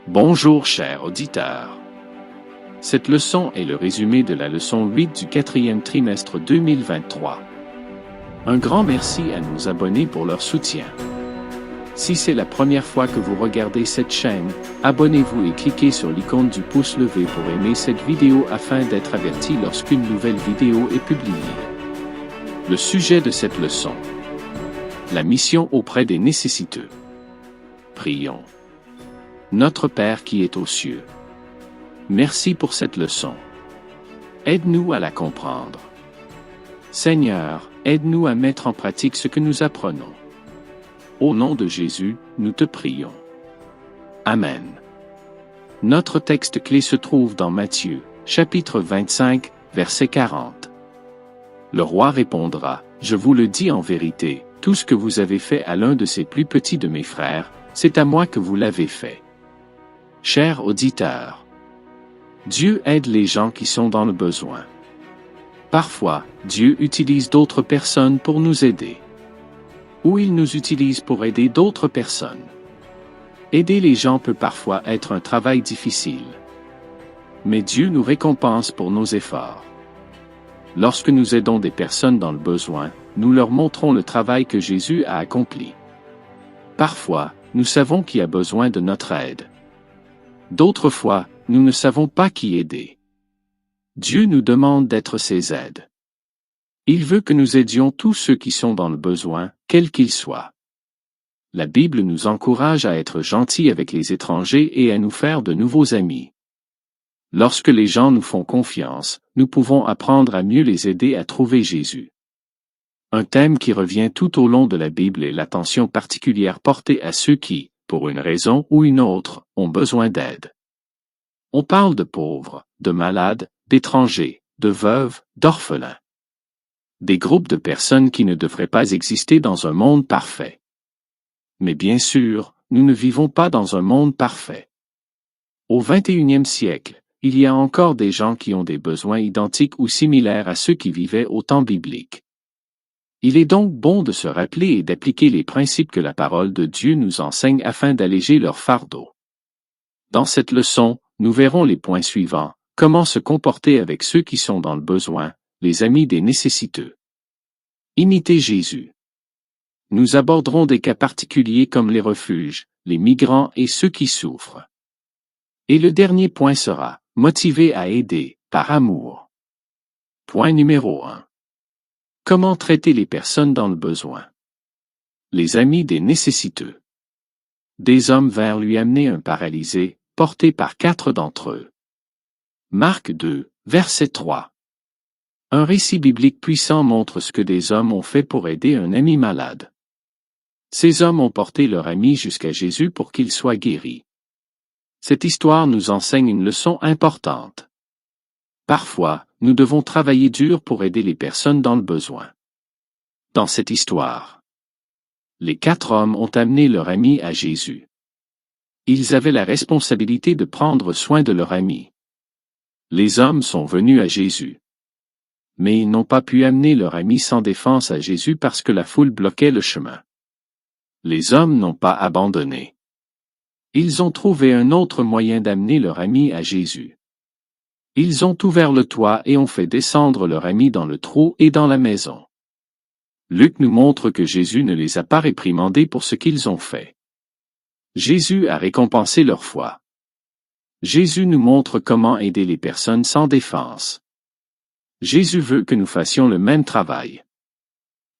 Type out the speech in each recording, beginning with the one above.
Bonjour chers auditeurs. Cette leçon est le résumé de la leçon 8 du 4e trimestre 2023. Un grand merci à nos abonnés pour leur soutien. Si c'est la première fois que vous regardez cette chaîne, abonnez-vous et cliquez sur l'icône du pouce levé pour aimer cette vidéo afin d'être averti lorsqu'une nouvelle vidéo est publiée. Le sujet de cette leçon: la mission auprès des nécessiteux. Prions. Notre Père qui est aux cieux, merci pour cette leçon. Aide-nous à la comprendre. Seigneur, aide-nous à mettre en pratique ce que nous apprenons. Au nom de Jésus, nous te prions. Amen. Notre texte clé se trouve dans Matthieu, chapitre 25, verset 40. Le roi répondra: Je vous le dis en vérité, tout ce que vous avez fait à l'un de ces plus petits de mes frères, c'est à moi que vous l'avez fait. Chers auditeurs, Dieu aide les gens qui sont dans le besoin. Parfois, Dieu utilise d'autres personnes pour nous aider. Ou il nous utilise pour aider d'autres personnes. Aider les gens peut parfois être un travail difficile. Mais Dieu nous récompense pour nos efforts. Lorsque nous aidons des personnes dans le besoin, nous leur montrons le travail que Jésus a accompli. Parfois, nous savons qui a besoin de notre aide. D'autres fois, nous ne savons pas qui aider. Dieu nous demande d'être ses aides. Il veut que nous aidions tous ceux qui sont dans le besoin, quels qu'ils soient. La Bible nous encourage à être gentils avec les étrangers et à nous faire de nouveaux amis. Lorsque les gens nous font confiance, nous pouvons apprendre à mieux les aider à trouver Jésus. Un thème qui revient tout au long de la Bible est l'attention particulière portée à ceux qui, pour une raison ou une autre, ont besoin d'aide. On parle de pauvres, de malades, d'étrangers, de veuves, d'orphelins. Des groupes de personnes qui ne devraient pas exister dans un monde parfait. Mais bien sûr, nous ne vivons pas dans un monde parfait. Au XXIe siècle, il y a encore des gens qui ont des besoins identiques ou similaires à ceux qui vivaient au temps biblique. Il est donc bon de se rappeler et d'appliquer les principes que la parole de Dieu nous enseigne afin d'alléger leur fardeau. Dans cette leçon, nous verrons les points suivants: comment se comporter avec ceux qui sont dans le besoin, les amis des nécessiteux. Imiter Jésus. Nous aborderons des cas particuliers comme les refuges, les migrants et ceux qui souffrent. Et le dernier point sera: motiver à aider, par amour. Point numéro 1. Comment traiter les personnes dans le besoin? Les amis des nécessiteux. Des hommes vinrent lui amener un paralysé, porté par 4 d'entre eux. Marc 2, verset 3. Un récit biblique puissant montre ce que des hommes ont fait pour aider un ami malade. Ces hommes ont porté leur ami jusqu'à Jésus pour qu'il soit guéri. Cette histoire nous enseigne une leçon importante. Parfois, nous devons travailler dur pour aider les personnes dans le besoin. Dans cette histoire, les 4 hommes ont amené leur ami à Jésus. Ils avaient la responsabilité de prendre soin de leur ami. Les hommes sont venus à Jésus. Mais ils n'ont pas pu amener leur ami sans défense à Jésus parce que la foule bloquait le chemin. Les hommes n'ont pas abandonné. Ils ont trouvé un autre moyen d'amener leur ami à Jésus. Ils ont ouvert le toit et ont fait descendre leur ami dans le trou et dans la maison. Luc nous montre que Jésus ne les a pas réprimandés pour ce qu'ils ont fait. Jésus a récompensé leur foi. Jésus nous montre comment aider les personnes sans défense. Jésus veut que nous fassions le même travail.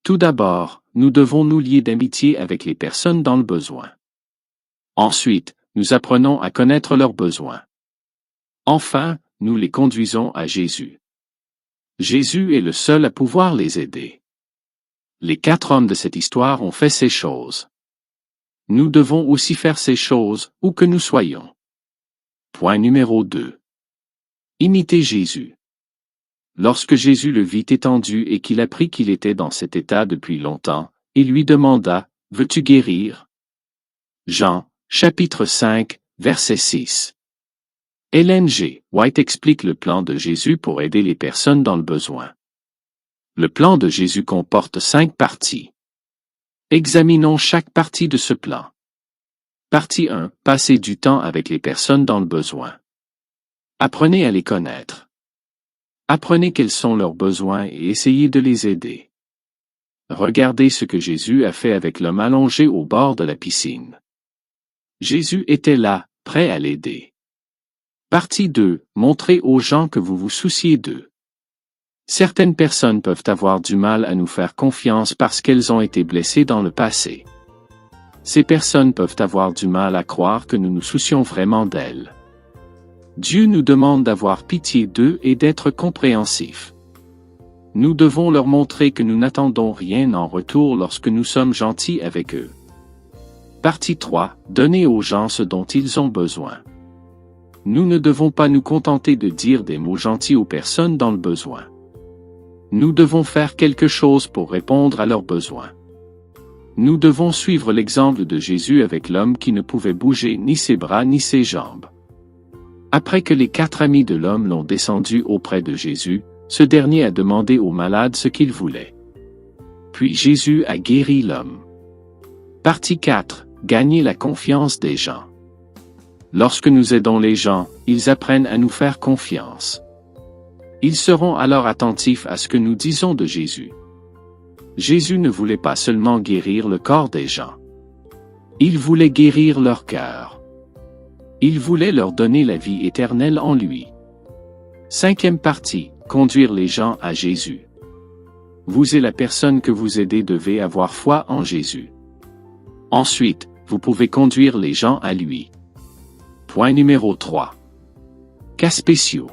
Tout d'abord, nous devons nous lier d'amitié avec les personnes dans le besoin. Ensuite, nous apprenons à connaître leurs besoins. Enfin, nous les conduisons à Jésus. Jésus est le seul à pouvoir les aider. Les 4 hommes de cette histoire ont fait ces choses. Nous devons aussi faire ces choses, où que nous soyons. Point numéro 2. Imiter Jésus. Lorsque Jésus le vit étendu et qu'il apprit qu'il était dans cet état depuis longtemps, il lui demanda: Veux-tu guérir? Jean, chapitre 5, verset 6. Ellen G. White explique le plan de Jésus pour aider les personnes dans le besoin. Le plan de Jésus comporte 5 parties. Examinons chaque partie de ce plan. Partie 1. Passez du temps avec les personnes dans le besoin. Apprenez à les connaître. Apprenez quels sont leurs besoins et essayez de les aider. Regardez ce que Jésus a fait avec l'homme allongé au bord de la piscine. Jésus était là, prêt à l'aider. Partie 2. Montrez aux gens que vous vous souciez d'eux. Certaines personnes peuvent avoir du mal à nous faire confiance parce qu'elles ont été blessées dans le passé. Ces personnes peuvent avoir du mal à croire que nous nous soucions vraiment d'elles. Dieu nous demande d'avoir pitié d'eux et d'être compréhensifs. Nous devons leur montrer que nous n'attendons rien en retour lorsque nous sommes gentils avec eux. Partie 3. Donnez aux gens ce dont ils ont besoin. Nous ne devons pas nous contenter de dire des mots gentils aux personnes dans le besoin. Nous devons faire quelque chose pour répondre à leurs besoins. Nous devons suivre l'exemple de Jésus avec l'homme qui ne pouvait bouger ni ses bras ni ses jambes. Après que les 4 amis de l'homme l'ont descendu auprès de Jésus, ce dernier a demandé au malade ce qu'il voulait. Puis Jésus a guéri l'homme. Partie 4. Gagner la confiance des gens. Lorsque nous aidons les gens, ils apprennent à nous faire confiance. Ils seront alors attentifs à ce que nous disons de Jésus. Jésus ne voulait pas seulement guérir le corps des gens. Il voulait guérir leur cœur. Il voulait leur donner la vie éternelle en lui. 5e partie. Conduire les gens à Jésus. Vous et la personne que vous aidez devez avoir foi en Jésus. Ensuite, vous pouvez conduire les gens à lui. Point numéro 3. Cas spéciaux.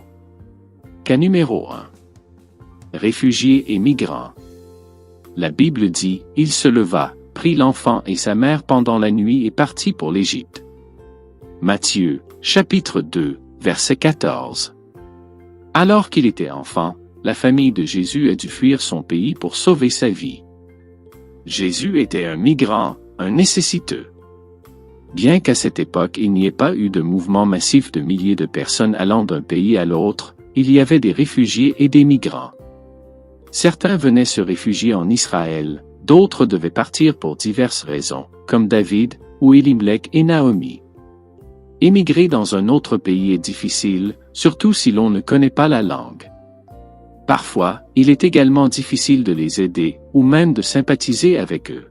Cas numéro 1. Réfugiés et migrants. La Bible dit, « Il se leva, prit l'enfant et sa mère pendant la nuit et partit pour l'Égypte. » Matthieu, chapitre 2, verset 14. Alors qu'il était enfant, la famille de Jésus a dû fuir son pays pour sauver sa vie. Jésus était un migrant, un nécessiteux. Bien qu'à cette époque il n'y ait pas eu de mouvement massif de milliers de personnes allant d'un pays à l'autre, il y avait des réfugiés et des migrants. Certains venaient se réfugier en Israël, d'autres devaient partir pour diverses raisons, comme David, ou Elimelech et Naomi. Émigrer dans un autre pays est difficile, surtout si l'on ne connaît pas la langue. Parfois, il est également difficile de les aider, ou même de sympathiser avec eux.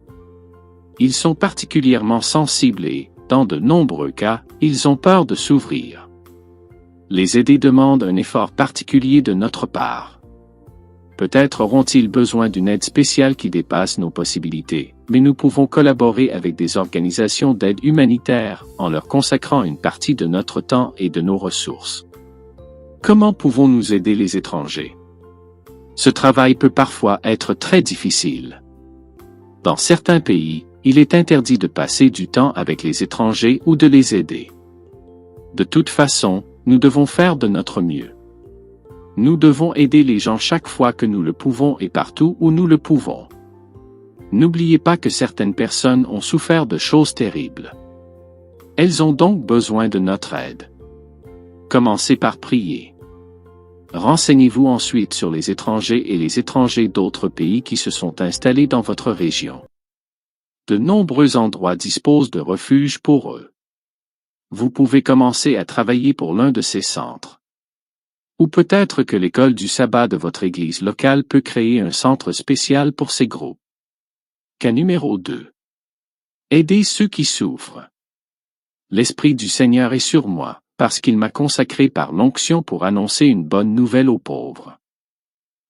Ils sont particulièrement sensibles et, dans de nombreux cas, ils ont peur de s'ouvrir. Les aider demande un effort particulier de notre part. Peut-être auront-ils besoin d'une aide spéciale qui dépasse nos possibilités, mais nous pouvons collaborer avec des organisations d'aide humanitaire en leur consacrant une partie de notre temps et de nos ressources. Comment pouvons-nous aider les étrangers? Ce travail peut parfois être très difficile. Dans certains pays, il est interdit de passer du temps avec les étrangers ou de les aider. De toute façon, nous devons faire de notre mieux. Nous devons aider les gens chaque fois que nous le pouvons et partout où nous le pouvons. N'oubliez pas que certaines personnes ont souffert de choses terribles. Elles ont donc besoin de notre aide. Commencez par prier. Renseignez-vous ensuite sur les étrangers et les étrangers d'autres pays qui se sont installés dans votre région. De nombreux endroits disposent de refuges pour eux. Vous pouvez commencer à travailler pour l'un de ces centres. Ou peut-être que l'école du sabbat de votre église locale peut créer un centre spécial pour ces groupes. Cas numéro 2. Aidez ceux qui souffrent. L'Esprit du Seigneur est sur moi, parce qu'il m'a consacré par l'onction pour annoncer une bonne nouvelle aux pauvres.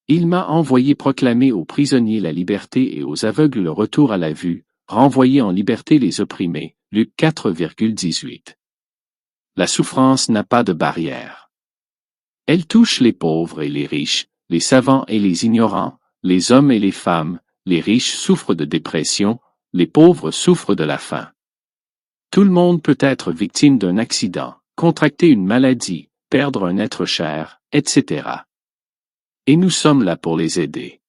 Il m'a envoyé proclamer aux prisonniers la liberté et aux aveugles le retour à la vue, renvoyer en liberté les opprimés. Luc 4,18. La souffrance n'a pas de barrière. Elle touche les pauvres et les riches, les savants et les ignorants, les hommes et les femmes, les riches souffrent de dépression, les pauvres souffrent de la faim. Tout le monde peut être victime d'un accident, contracter une maladie, perdre un être cher, etc. Et nous sommes là pour les aider.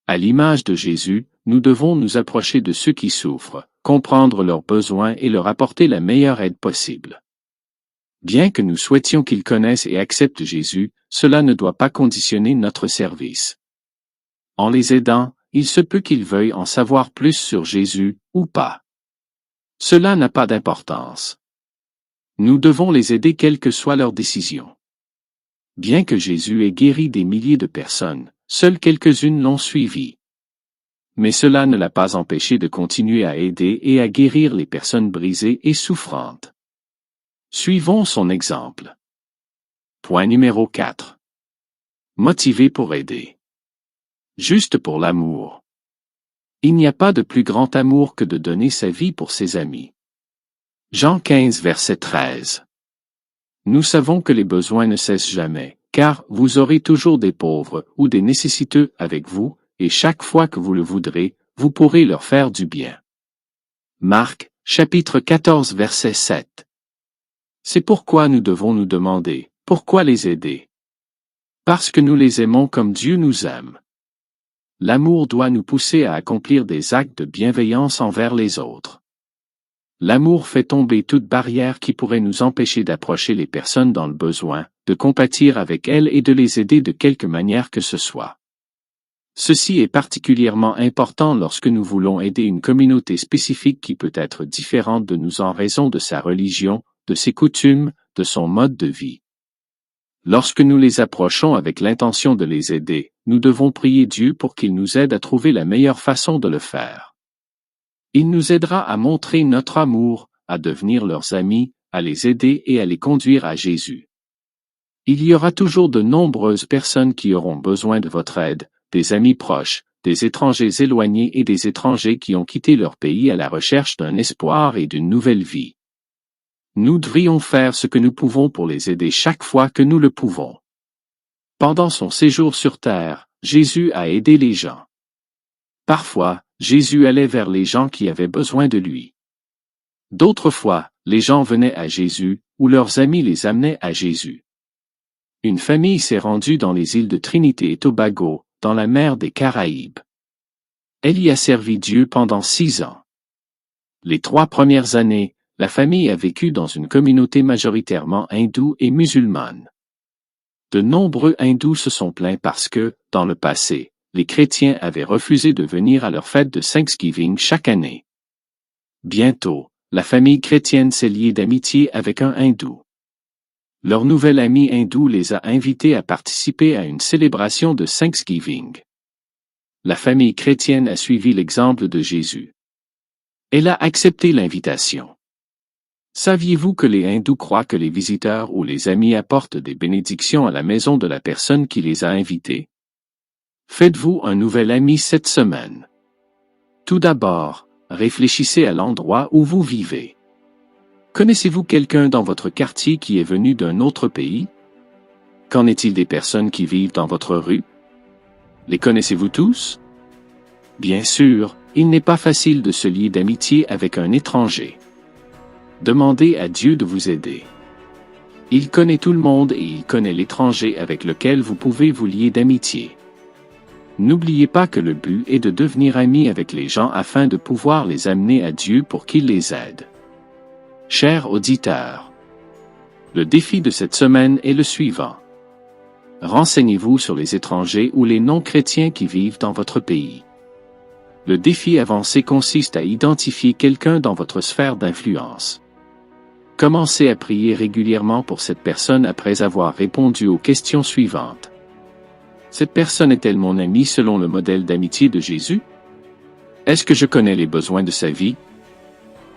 À l'image de Jésus, nous devons nous approcher de ceux qui souffrent, comprendre leurs besoins et leur apporter la meilleure aide possible. Bien que nous souhaitions qu'ils connaissent et acceptent Jésus, cela ne doit pas conditionner notre service. En les aidant, il se peut qu'ils veuillent en savoir plus sur Jésus, ou pas. Cela n'a pas d'importance. Nous devons les aider quelle que soit leur décision. Bien que Jésus ait guéri des milliers de personnes, seules quelques-unes l'ont suivi. Mais cela ne l'a pas empêché de continuer à aider et à guérir les personnes brisées et souffrantes. Suivons son exemple. Point numéro 4. Motivé pour aider. Juste pour l'amour. Il n'y a pas de plus grand amour que de donner sa vie pour ses amis. Jean 15 verset 13. Nous savons que les besoins ne cessent jamais, car vous aurez toujours des pauvres ou des nécessiteux avec vous, et chaque fois que vous le voudrez, vous pourrez leur faire du bien. Marc, chapitre 14 verset 7. C'est pourquoi nous devons nous demander, pourquoi les aider? Parce que nous les aimons comme Dieu nous aime. L'amour doit nous pousser à accomplir des actes de bienveillance envers les autres. L'amour fait tomber toute barrière qui pourrait nous empêcher d'approcher les personnes dans le besoin, de compatir avec elles et de les aider de quelque manière que ce soit. Ceci est particulièrement important lorsque nous voulons aider une communauté spécifique qui peut être différente de nous en raison de sa religion, de ses coutumes, de son mode de vie. Lorsque nous les approchons avec l'intention de les aider, nous devons prier Dieu pour qu'il nous aide à trouver la meilleure façon de le faire. Il nous aidera à montrer notre amour, à devenir leurs amis, à les aider et à les conduire à Jésus. Il y aura toujours de nombreuses personnes qui auront besoin de votre aide, des amis proches, des étrangers éloignés et des étrangers qui ont quitté leur pays à la recherche d'un espoir et d'une nouvelle vie. Nous devrions faire ce que nous pouvons pour les aider chaque fois que nous le pouvons. Pendant son séjour sur terre, Jésus a aidé les gens. Parfois, Jésus allait vers les gens qui avaient besoin de lui. D'autres fois, les gens venaient à Jésus, ou leurs amis les amenaient à Jésus. Une famille s'est rendue dans les îles de Trinité et Tobago, dans la mer des Caraïbes. Elle y a servi Dieu pendant 6 ans. Les 3 premières années, la famille a vécu dans une communauté majoritairement hindoue et musulmane. De nombreux hindous se sont plaints parce que, dans le passé, les chrétiens avaient refusé de venir à leur fête de Thanksgiving chaque année. Bientôt, la famille chrétienne s'est liée d'amitié avec un hindou. Leur nouvel ami hindou les a invités à participer à une célébration de Thanksgiving. La famille chrétienne a suivi l'exemple de Jésus. Elle a accepté l'invitation. Saviez-vous que les hindous croient que les visiteurs ou les amis apportent des bénédictions à la maison de la personne qui les a invités? Faites-vous un nouvel ami cette semaine. Tout d'abord, réfléchissez à l'endroit où vous vivez. Connaissez-vous quelqu'un dans votre quartier qui est venu d'un autre pays? Qu'en est-il des personnes qui vivent dans votre rue? Les connaissez-vous tous? Bien sûr, il n'est pas facile de se lier d'amitié avec un étranger. Demandez à Dieu de vous aider. Il connaît tout le monde et il connaît l'étranger avec lequel vous pouvez vous lier d'amitié. N'oubliez pas que le but est de devenir ami avec les gens afin de pouvoir les amener à Dieu pour qu'il les aide. Chers auditeurs, le défi de cette semaine est le suivant. Renseignez-vous sur les étrangers ou les non-chrétiens qui vivent dans votre pays. Le défi avancé consiste à identifier quelqu'un dans votre sphère d'influence. Commencez à prier régulièrement pour cette personne après avoir répondu aux questions suivantes. Cette personne est-elle mon amie selon le modèle d'amitié de Jésus? Est-ce que je connais les besoins de sa vie?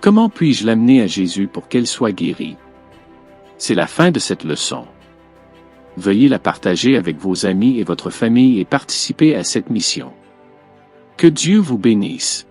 Comment puis-je l'amener à Jésus pour qu'elle soit guérie? C'est la fin de cette leçon. Veuillez la partager avec vos amis et votre famille et participer à cette mission. Que Dieu vous bénisse.